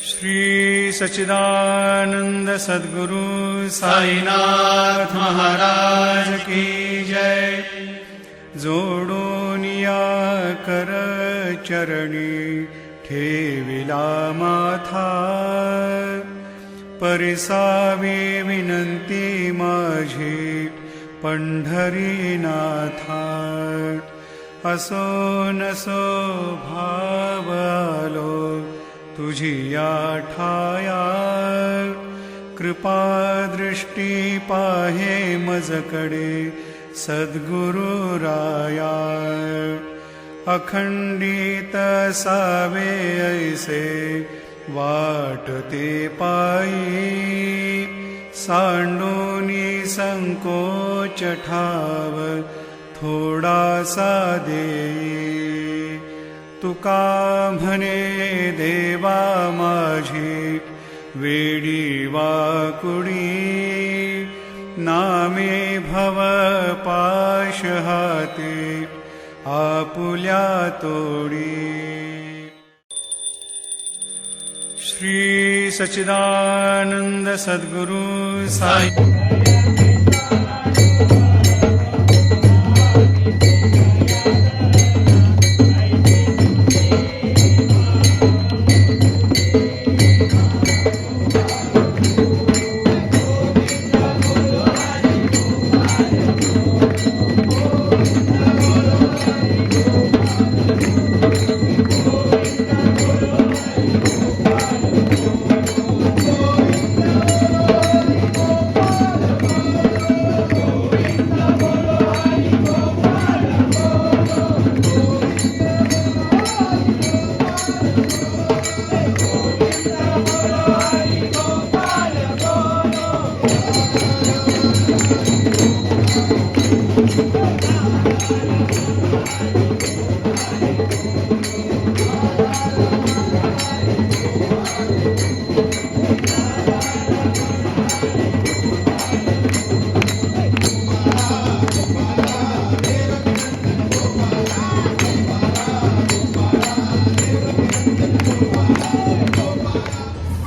श्री सच्चिदानंद सद्गुरु साईनाथ महाराज की जय। जोडोनिया कर चरणी ठेविला माथा, परिसावी विनंती माझी पंढरीनाथा। असो नसो भाव आलो तुझी या ठाया, कृपा दृष्टी पाहे मजकडे सद्गुरु राया। अखंडित सावे ऐसे वाटते पायी, सांडोनी संकोच ठाव थोडासा देई। तुका म्हणे देवा माझी वेडी वाकुडी, नामे भव पाश हाते आपुल्या तोडी। श्री सच्चिदानंद सद्गुरु साई।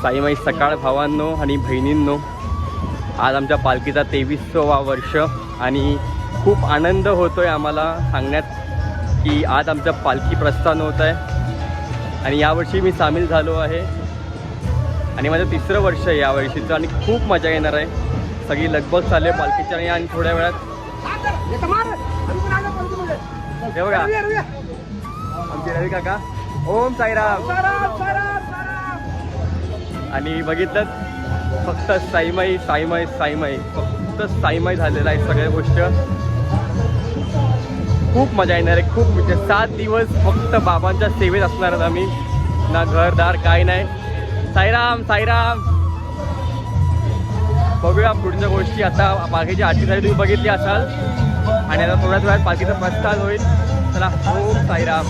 साईमाई सकाळ भावांनो आणि बहिणींनो, आज आमच्या पालखीचा 23वा वर्ष आणि खूप आनंद होतोय आम्हाला सांगण्यात की आज आमच्या पालखी प्रस्थान होत आहे आणि यावर्षी मी सामील झालो आहे आणि माझं 3रं वर्ष आहे यावर्षीचं आणि खूप मजा येणार आहे। सगळी लगबग चालू आहे पालखीच्या आणि थोड्या वेळात हे बघा आमचे रवी काका ओम साईराम आणि बघितलं फक्त साईमाई साईमाई साईमाई फक्त साईमाई झालेलं आहे सगळ्या गोष्ट। खूप मजा येणार आहे, खूप म्हणजे 7 दिवस फक्त बाबांच्या सेवेत असणार आहेत आम्ही, ना घरदार काय नाही। साईराम साईराम। बघूया पुढच्या गोष्टी। आता पालखीची आरती झाली तुम्ही बघितली असाल आणि आता थोड्याच वेळात पालखीचं प्रस्थान होईल। चला ओम साईराम।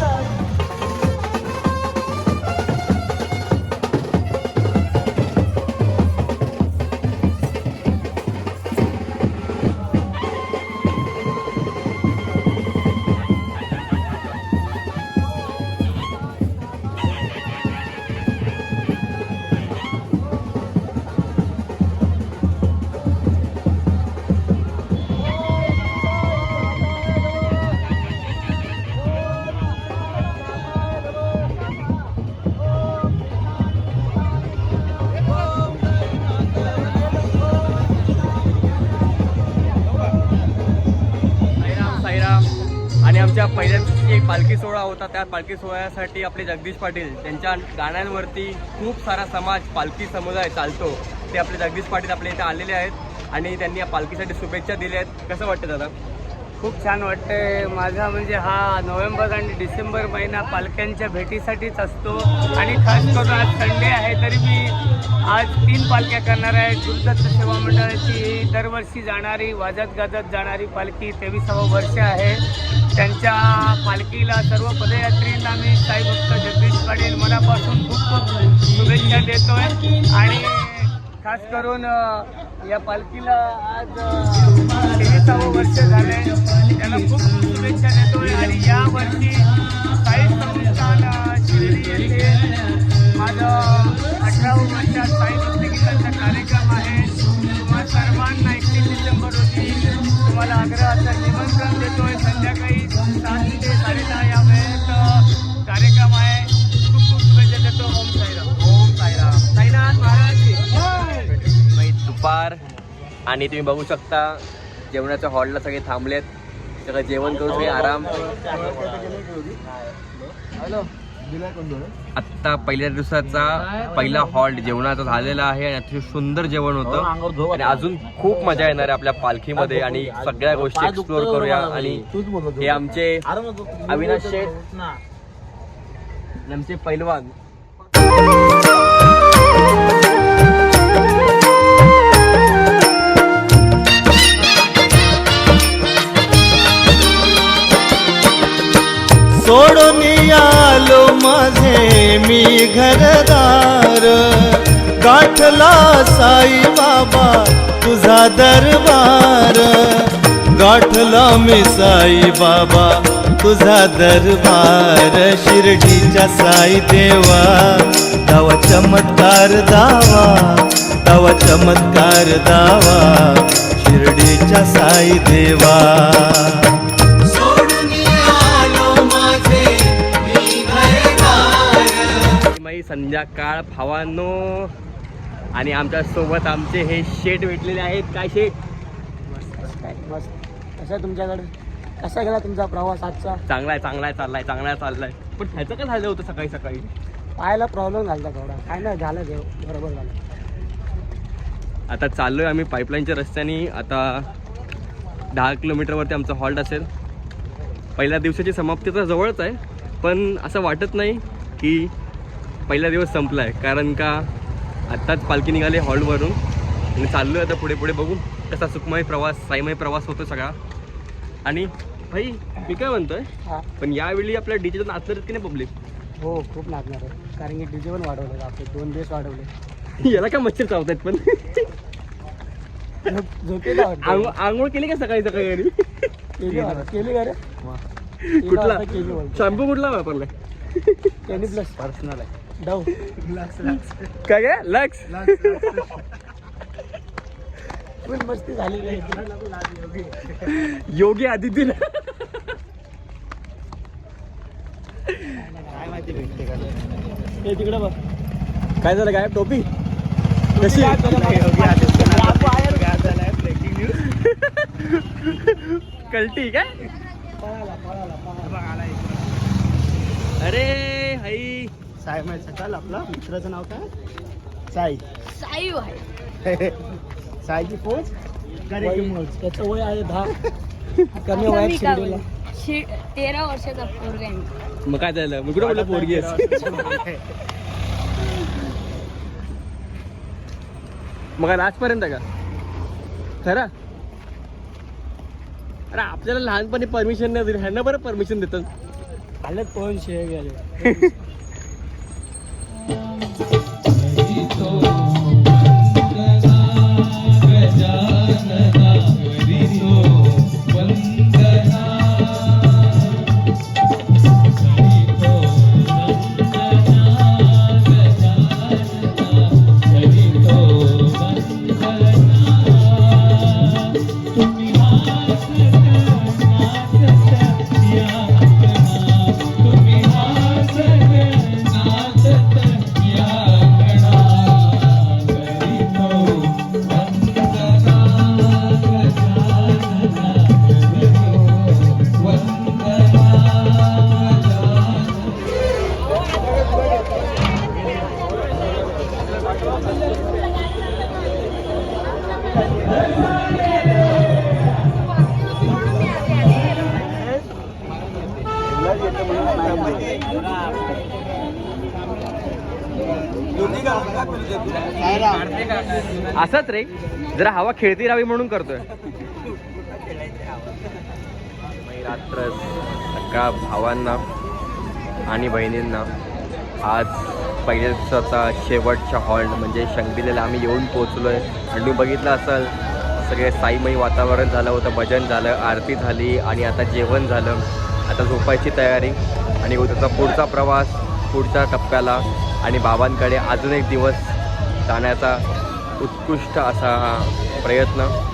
आणि आमच्या पहिल्या एक पालखी सोहळा होता, त्या पालखी सोहळ्यासाठी आपले जगदीश पाटील त्यांच्या गाण्यांवरती खूप सारा समाज पालखी समुदाय चालतो, ते आपले जगदीश पाटील आपल्या इथे आलेले आहेत आणि त्यांनी या पालखीसाठी शुभेच्छा दिल्या आहेत। कसं वाटतं दादा? खूप छान वाटतंय। माझा म्हणजे हा नोव्हेंबर आणि डिसेंबर महिना पालख्यांच्या भेटीसाठीच असतो आणि खास करून आज संडे आहे तरी मी आज 3 पालख्या करणार आहे। गुरुदत्त सेवा मंडळाची दरवर्षी जाणारी वाजत गाजत जाणारी पालखी 23वा वर्ष आहे। त्यांच्या पालखीला सर्व पदयात्रींना मी साईभक्त जगदीश पाटील मनापासून खूप खूप शुभेच्छा देतोय आणि खास करून या पालखीला आज 23वे वर्ष झाले, त्याला खूप शुभेच्छा देतोय आणि या वर्षी साई संस्थान शिर्डी येथे माझं 18 कार्यक्रम आहे. तुम्हा सर्वांना 31 डिसेंबर रोजी तुम्हाला आग्रहाचं निमंत्रण देतोय. संध्याकाळी 7 ते 10:30 या वेळेत कार्यक्रम आहे. खूप खूप शुभेच्छा देतो. ओम साईराम. ओम साईराम. साईनाथ महाराज दुपार आणि तुम्ही बघू शकता जेवणाच्या हॉलला सगळे थांबलेत. सगळं जेवण करून सगळे आराम. आत्ता पहिल्या दिवसाचा पहिला हॉल्ट जेवणाचा झालेला आहे आणि अतिशय सुंदर जेवण होतं आणि अजून खूप मजा येणार आहे आपल्या पालखीमध्ये आणि सगळ्या गोष्टी एक्सप्लोर करूया. आणि हे आमचे अविनाश शेठ, आमचे पैलवान. सोडून आलो माझे मी घरदार, गाठला साई बाबा तुझा दरबार, गाठला मी साई बाबा तुझा दरबार. शिर्डीच्या साई देवा तवा चमत्कार दावा, तवा चमत्कार दावा, शिर्डीच्या साई देवा. संध्याकाळ भावांनो आणि आमच्या सोबत आमचे हे शेठ भेटलेले आहेत. काय शेठ? मस्त. कसं तुमच्याकडे कसा गेला तुमचा प्रवास आजचा? चांगलाय चाललाय. पण ह्याचं काय झालं होतं सकाळी सकाळी? पाहायला प्रॉब्लेम झाला थोडा. काय नाही झालं, देव बरोबर झालं. आता चाललोय आम्ही पाईपलाईनच्या रस्त्याने. आता 10 किलोमीटरवरती आमचा हॉल्ट असेल. पहिल्या दिवसाची समाप्ती तर जवळच आहे, पण असं वाटत नाही की पहिला दिवस संपला आहे, कारण का आत्ताच पालखी निघाली हॉलवरून आणि चाललो आहे आता पुढे पुढे. बघू कसा सुखमय प्रवास, साईमय प्रवास होतो सगळा. आणि भाई मी काय म्हणतोय, पण यावेळी आपल्या डीजेचं नाचणार की नाही पब्लिक? हो खूप नाचणार आहे, कारण की डीजे पण वाढवले आपले 2 दिवस वाढवले. याला काय मच्छर चावतायत पण. झोपेला आंघोळ केली का सकाळी सकाळी? केली का रे? कुठला शॅम्पू कुठला वापरलाय? त्यांनी प्लस पर्सनल आहे. डव काय काय लक्स फुल मस्ती झाली. योगी आदित्यनाथ काय माहिती भेटते का ते तिकडे बघ. काय झालं? काय टोपी कशी? कल्टी काय? अरे हाई साई माहिती सकाळ. आपला मित्राचं नाव काय? साई. साई आहे. साईची पोच त्याचं वय आहे 10. कमी वयात शिर्डीला 13 वर्षाचा पोरगा आहे. मग काय झालं? मी कुठं म्हटलं पोरगी आहे? मग काय आजपर्यंत का खरा? अरे आपल्याला लहानपणी परमिशन नाही दिली, ह्यांना बरं परमिशन देतात. आले पोहून शेळ गेले. असंच रे, जरा हवा खेळती राहावी म्हणून करतोय. रात्र सगळ्या भावांना आणि बहिणींना आज पहिल्या दिवसाचा शेवटच्या हॉल्ट म्हणजे शंकबिलेला आम्ही येऊन पोचलोय. आणि तुम्ही बघितलं असेल सगळे साईमयी वातावरण झालं होतं, भजन झालं, आरती झाली आणि आता जेवण झालं. आता झोपायची तयारी आणि उद्याचा पुढचा प्रवास पुढच्या टप्प्याला आणि बाबांकडे अजून एक दिवस जाण्याचा उत्कृष्ट असा हा प्रयत्न.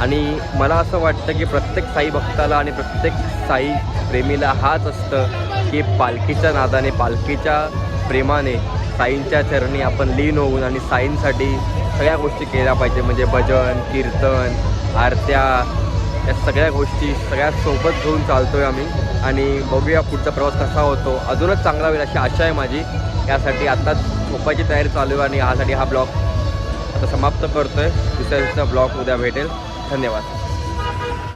आणि मला असं वाटतं की प्रत्येक साई भक्ताला आणि प्रत्येक साई प्रेमीला हाच असतं की पालखीच्या नादाने, पालखीच्या प्रेमाने साईंच्या चरणी आपण लीन होऊन आणि साईंसाठी सगळ्या गोष्टी केल्या पाहिजे. म्हणजे भजन, कीर्तन, आरत्या, या सगळ्या गोष्टी सगळ्यात सोबत घेऊन चालतो आहे आम्ही. आणि बघूया पुढचा प्रवास कसा होतो. अजूनच चांगला होईल अशी आशा आहे माझी. यासाठी आत्ताच झोपायची तयारी चालू आहे आणि यासाठी हा ब्लॉग आता समाप्त करतो आहे. दुसऱ्या ब्लॉग उद्या भेटेल. धन्यवाद.